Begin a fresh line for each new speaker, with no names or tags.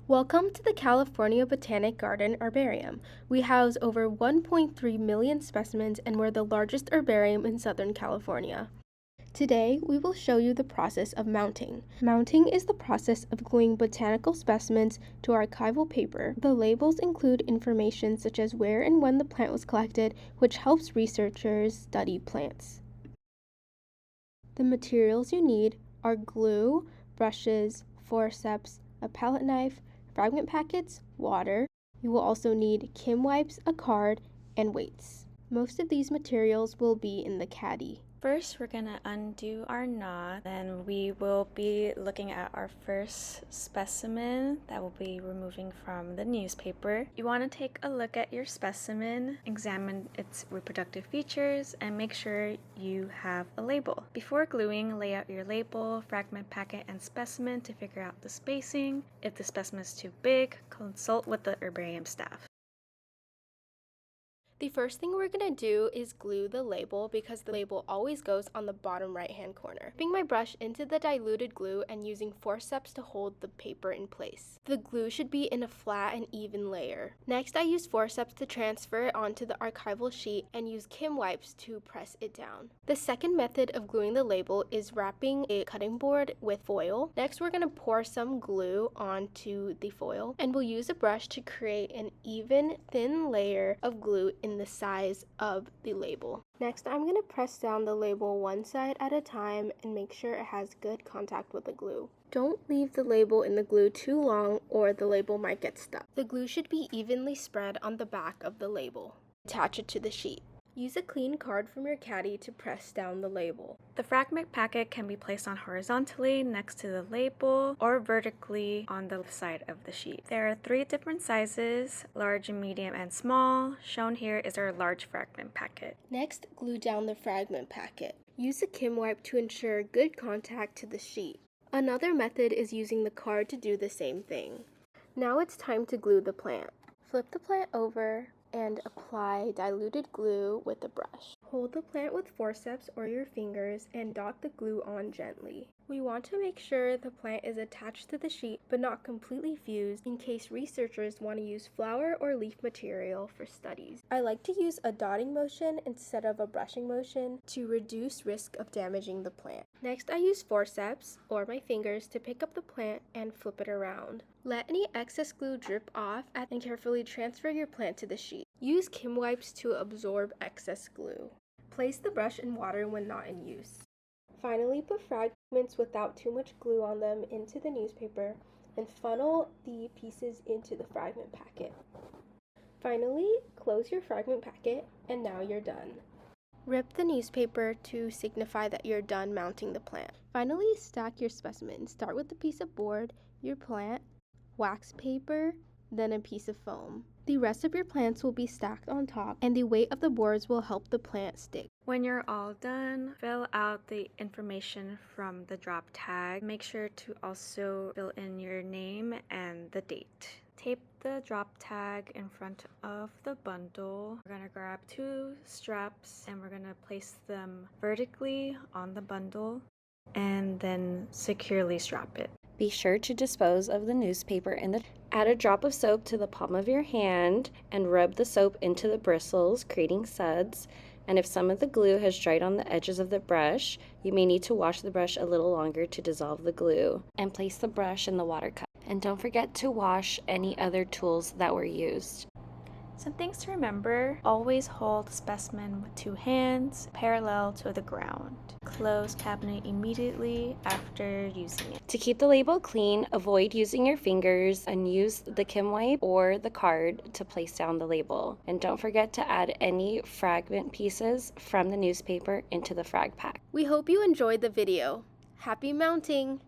Welcome to the California Botanic Garden Herbarium. We house over 1.3 million specimens and we're the largest herbarium in Southern California. Today, we will show you the process of mounting. Mounting is the process of gluing botanical specimens to archival paper. The labels include information such as where and when the plant was collected, which helps researchers study plants. The materials you need are glue, brushes, forceps, a palette knife, fragment packets, water. You will also need Kim wipes, a card, and weights. Most of these materials will be in the caddy.
First, we're going to undo our knot, then we will be looking at our first specimen that we'll be removing from the newspaper. You want to take a look at your specimen, examine its reproductive features, and make sure you have a label. Before gluing, lay out your label, fragment packet, and specimen to figure out the spacing. If the specimen is too big, consult with the herbarium staff.
The first thing we're going to do is glue the label because the label always goes on the bottom right hand corner. Dipping my brush into the diluted glue and using forceps to hold the paper in place. The glue should be in a flat and even layer. Next, I use forceps to transfer it onto the archival sheet and use Kim wipes to press it down. The second method of gluing the label is wrapping a cutting board with foil. Next, we're going to pour some glue onto the foil and we'll use a brush to create an even, thin layer of glue in the size of the label. Next, I'm going to press down the label one side at a time and make sure it has good contact with the glue. Don't leave the label in the glue too long or the label might get stuck. The glue should be evenly spread on the back of the label. Attach it to the sheet. Use a clean card from your caddy to press down the label.
The fragment packet can be placed on horizontally next to the label or vertically on the side of the sheet. There are 3 different sizes, large, medium, and small. Shown here is our large fragment packet.
Next, glue down the fragment packet. Use a Kim wipe to ensure good contact to the sheet. Another method is using the card to do the same thing. Now it's time to glue the plant. Flip the plant over and apply diluted glue with a brush. Hold the plant with forceps or your fingers and dot the glue on gently. We want to make sure the plant is attached to the sheet but not completely fused in case researchers want to use flower or leaf material for studies. I like to use a dotting motion instead of a brushing motion to reduce risk of damaging the plant. Next, I use forceps or my fingers to pick up the plant and flip it around. Let any excess glue drip off and carefully transfer your plant to the sheet. Use Kim wipes to absorb excess glue. Place the brush in water when not in use. Finally, put fragments without too much glue on them into the newspaper and funnel the pieces into the fragment packet. Finally, close your fragment packet and now you're done. Rip the newspaper to signify that you're done mounting the plant. Finally, stack your specimen. Start with a piece of board, your plant, wax paper, then a piece of foam. The rest of your plants will be stacked on top and the weight of the boards will help the plant stick.
When you're all done, fill out the information from the drop tag. Make sure to also fill in your name and the date. Tape the drop tag in front of the bundle. We're going to grab 2 straps and we're going to place them vertically on the bundle and then securely strap it.
Be sure to dispose of the newspaper in the... Add a drop of soap to the palm of your hand and rub the soap into the bristles, creating suds. And if some of the glue has dried on the edges of the brush, you may need to wash the brush a little longer to dissolve the glue. And place the brush in the water cup. And don't forget to wash any other tools that were used.
Some things to remember: always hold the specimen with 2 hands parallel to the ground. Close cabinet immediately after using it.
To keep the label clean, avoid using your fingers and use the Kim wipe or the card to place down the label. And don't forget to add any fragment pieces from the newspaper into the frag pack.
We hope you enjoyed the video. Happy mounting!